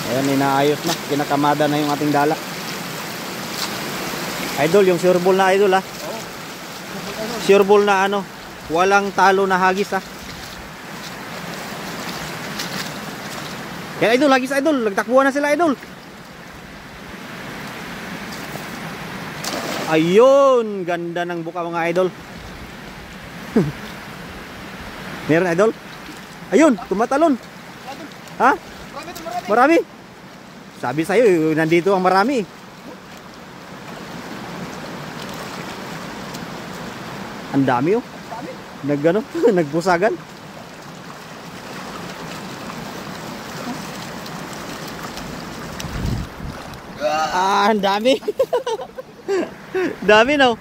Ayan, inaayos na. Kinakamada na yung ating dala. Idol, yung sure ball na idol ha. Sure ball na ano, walang talo na hagis ha. Yan idol, hagis idol. Nagtakbuhan na sila idol. Ayun, ganda ng buka mga idol. Meron idol? Ayun, tumatalon. Ha? Marami. Sabi sa'yo, nandito ang marami. Ang dami oh. Nagano, nagpusagan. Ang dami. Dami no.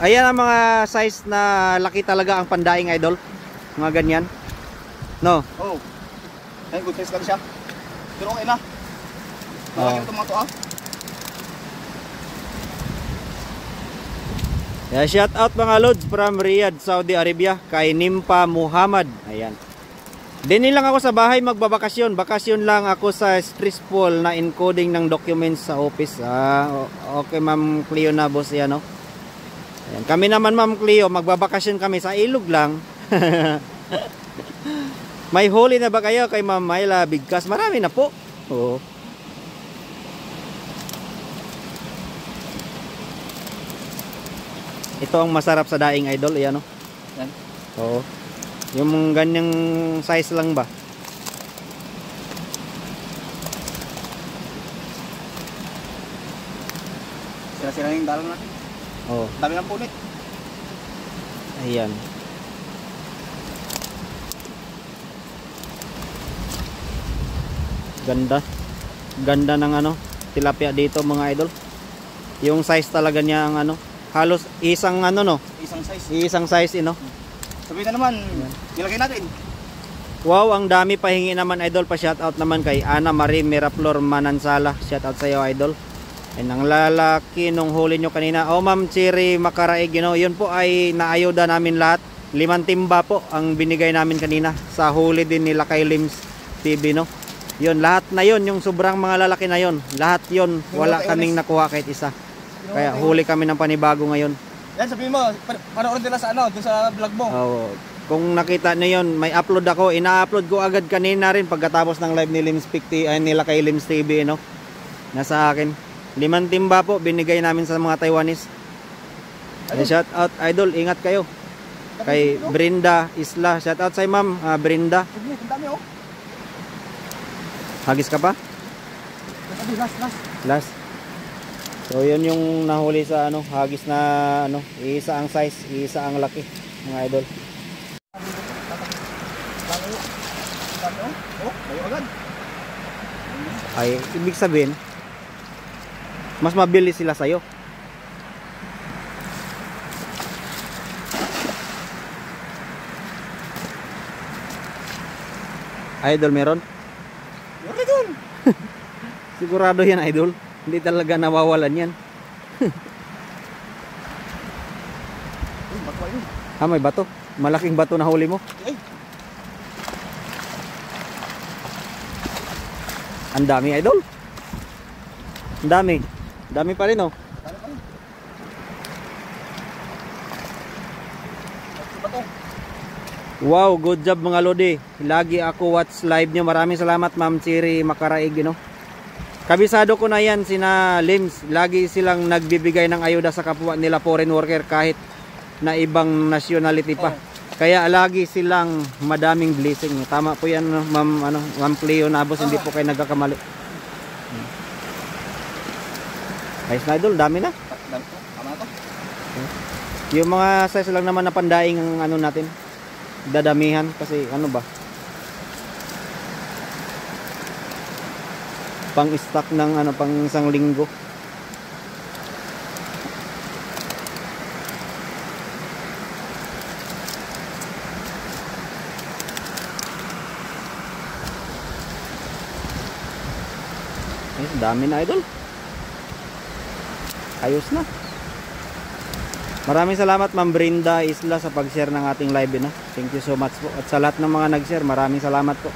Ayan ang mga size na laki talaga ang pandaing idol. Mga ganyan. No. Oh. Ay good size lang siya. Pero okay na. Malaki na tomato ah. Yeah, shout out mga lods from Riyadh, Saudi Arabia kay Nimpa Muhammad. Ayan. Dini lang ako sa bahay magbabakasyon. Bakasyon lang ako sa stressful na encoding ng documents sa office. Okay Ma'am Cleo na boss yan no. Ayan. Kami naman Ma'am Cleo, magbabakasyon kami sa ilog lang. May huli na ba kayo kay Ma'am Myla Bigkas? Marami na po. Oo. Ito ang masarap sa daing idol, ayan oh. Yan. Oo. Yung ganyang size lang ba? Sira-sira yung dalang natin. Oo. Dami ng punit. Ayan. Ganda. Ganda ng ano, tilapia dito mga idol. Yung size talaga niya ang ano, halos isang ano no. Isang size. Isang size no. Sabihin na naman, ilagay natin. Wow, ang dami pahingi naman idol. Pa shoutout naman kay Ana Marie Miraflor Manansala. Shoutout sa iyo idol. And ang lalaki nung huli nyo kanina, oh Ma'am Cherry Makaraig, you know, yun po ay naayuda namin lahat. 5 timba po ang binigay namin kanina sa huli din nila kay Lims TV no. Yun, lahat na yun, yung sobrang mga lalaki na yun, lahat yun, wala kaming nakuha kahit isa. Kaya huli kami ng panibago ngayon. Yan, sabihin mo, panoorin nila sa ano, dun sa vlog mo. Oh, kung nakita niyo yun, may upload ako, ina-upload ko agad kanina rin pagkatapos ng live ni Lims TV, nila kay Lims TV no. Nasa akin. 5 timba po binigay namin sa mga Taiwanese. Shout out idol, ingat kayo. Kay Brenda Isla, shout out sa Ma'am Brenda. Ang dami oh. Hagis ka pa? Last. So yun yung nahuli sa ano, hagis na ano, isa ang size, isa ang laki, mga idol. Ay, ibig sabihin mas mabilis sila sa'yo. Idol meron? Meron. Sigurado yan idol. Hindi talaga nawawalan yan. May bato. Malaking bato na huli mo. Ang dami idol. Ang dami. Dami pa rin oh. Wow, good job mga lodi. Lagi ako watch live nyo. Maraming salamat Ma'am Cherry Makaraig, you know. Kabisado ko na yan sina Lims. Lagi silang nagbibigay ng ayuda sa kapwa nila foreign worker kahit na ibang nationality pa. Kaya lagi silang madaming blessing. Tama po yan Ma'am Cleo Nabos, hindi po kayo nagkakamali. Nice na idol, dami na. Tama na to. Yung mga size lang naman na pandaing ang ano natin. Dadamihan kasi ano ba? Pang stock ng ano, pang isang linggo. Ay, dami na idol. Ayos na. Maraming salamat Ma'am Brenda Isla sa pag-share ng ating live na. Thank you so much po. At sa lahat ng mga nag-share, maraming salamat po.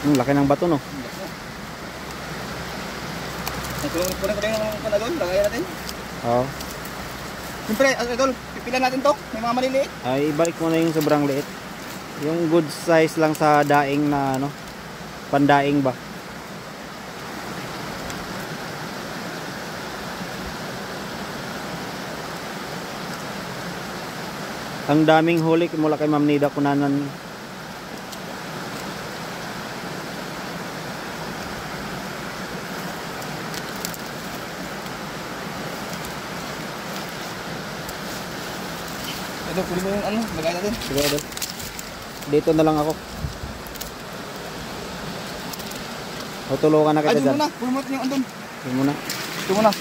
Laki ng bato no. Kunin ko rin yung panadol, lagayan natin. Oo. Siyempre, idol, pipila natin to. May mga maliliit. Ay, ibalik mo na yung sobrang liit. Yung good size lang sa daing na ano, pandaing ba. Ang daming huli mula kay Ma'am Nida Kunanan. Idol, kunin mo yung ano, lagayan natin. Sige, idol. Dito na lang ako. O tulungan na kita Ay, doon dyan. muna. Kunin mo yung andun. Doon muna. Doon muna.